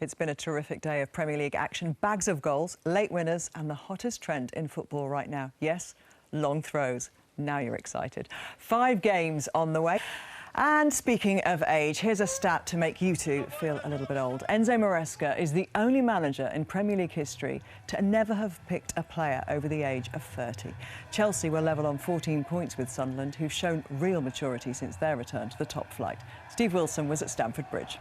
It's been a terrific day of Premier League action. Bags of goals, late winners and the hottest trend in football right now. Yes, long throws. Now you're excited. 5 games on the way. And speaking of age, here's a stat to make you two feel a little bit old. Enzo Maresca is the only manager in Premier League history to never have picked a player over the age of 30. Chelsea were level on 14 points with Sunderland, who've shown real maturity since their return to the top flight. Steve Wilson was at Stamford Bridge.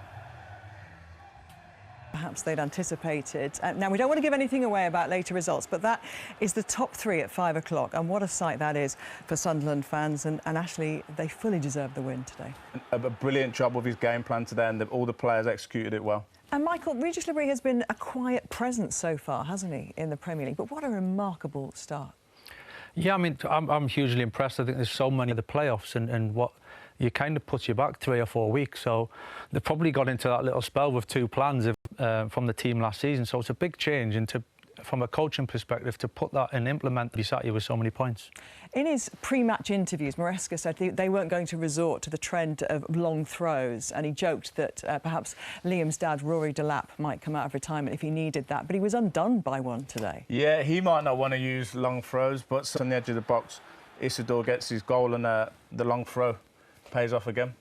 Perhaps they'd anticipated. Now, we don't want to give anything away about later results, but that is the top 3 at 5 o'clock. And what a sight that is for Sunderland fans. And Ashley, they fully deserve the win today. A brilliant job with his game plan today, and all the players executed it well. And Michael, Regis Labrie has been a quiet presence so far, hasn't he, in the Premier League? But what a remarkable start. Yeah, I mean, I'm hugely impressed. I think there's so many of the playoffs and what you kind of puts you back 3 or 4 weeks. So they probably got into that little spell with 2 plans from the team last season. So it's a big change, and from a coaching perspective, to put that and implement, he sat here with so many points. In his pre-match interviews, Maresca said they weren't going to resort to the trend of long throws, and he joked that perhaps Liam's dad, Rory Delap, might come out of retirement if he needed that, but he was undone by one today. Yeah, he might not want to use long throws, but on the edge of the box, Isidore gets his goal, and the long throw pays off again.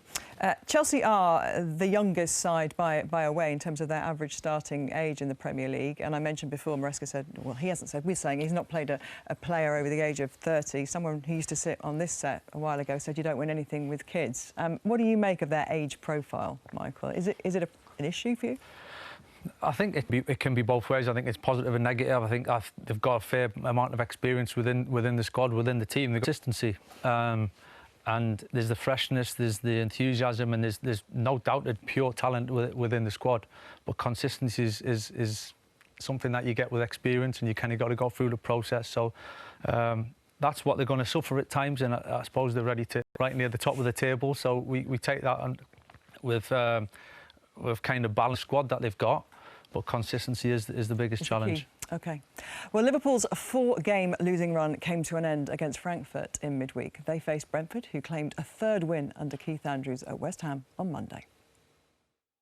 Chelsea are the youngest side by a way in terms of their average starting age in the Premier League. And I mentioned before, Maresca said, well, he hasn't said, we're saying he's not played a player over the age of 30. Someone who used to sit on this set a while ago said you don't win anything with kids. What do you make of their age profile, Michael? Is it an issue for you? I think it can be both ways. I think it's positive and negative. I think they've got a fair amount of experience within the squad, within the team, the consistency. And there's the freshness, there's the enthusiasm, and there's no doubted pure talent within the squad. But consistency is something that you get with experience, and you kind of got to go through the process. So that's what they're going to suffer at times, and I suppose they're ready to right near the top of the table. So we take that with kind of balanced squad that they've got. But consistency is the biggest challenge. OK. Well, Liverpool's 4-game losing run came to an end against Frankfurt in midweek. They faced Brentford, who claimed a 3rd win under Keith Andrews at West Ham on Monday.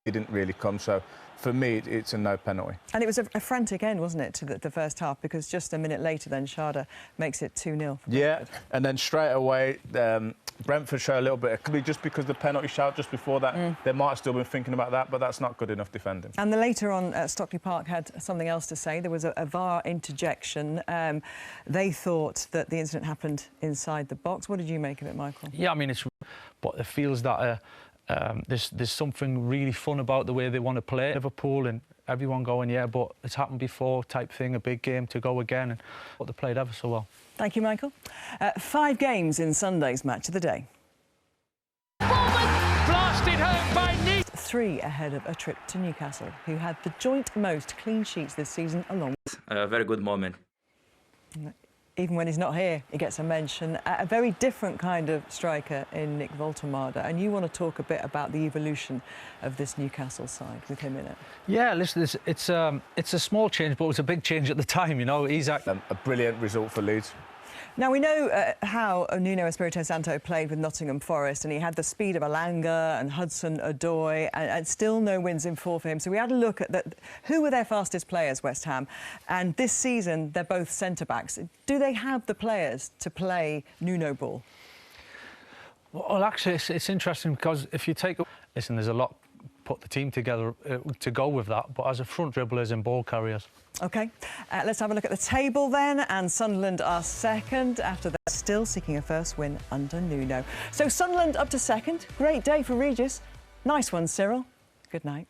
It didn't really come, so for me, it's a no penalty. And it was a frantic end, wasn't it, to the first half, because just a minute later then Schade makes it 2-0 for Brentford. Yeah, and then straight away, Brentford show a little bit. It could be just because the penalty shout just before that, they might have still been thinking about that, but that's not good enough defending. And later on, Stockley Park had something else to say. There was a VAR interjection. They thought that the incident happened inside the box. What did you make of it, Michael? Yeah, I mean, but it feels that there's something really fun about the way they want to play Liverpool, and everyone going, yeah, but it's happened before type thing, a big game to go again, and but they played ever so well. Thank you, Michael. 5 games in Sunday's match of the day. Blasted home by Nice. 3 ahead of a trip to Newcastle, who had the joint most clean sheets this season along. A very good moment. Even when he's not here, he gets a mention. A very different kind of striker in Nick Voltemade. And you want to talk a bit about the evolution of this Newcastle side with him in it. Yeah, listen, it's a small change, but it was a big change at the time, you know. He's a brilliant result for Leeds. Now, we know how Nuno Espirito Santo played with Nottingham Forest, and he had the speed of Alanga and Hudson-Odoi, and still no wins in 4 for him. So we had a look at who were their fastest players, West Ham, and this season they're both centre-backs. Do they have the players to play Nuno ball? Well, actually, it's interesting, because if you take... Listen, there's a lot put the team together to go with that, but as a front dribblers and ball carriers. OK, let's have a look at the table then, and Sunderland are 2nd after they're still seeking a 1st win under Nuno. So Sunderland up to 2nd. Great day for Regis. Nice one, Cyril. Good night.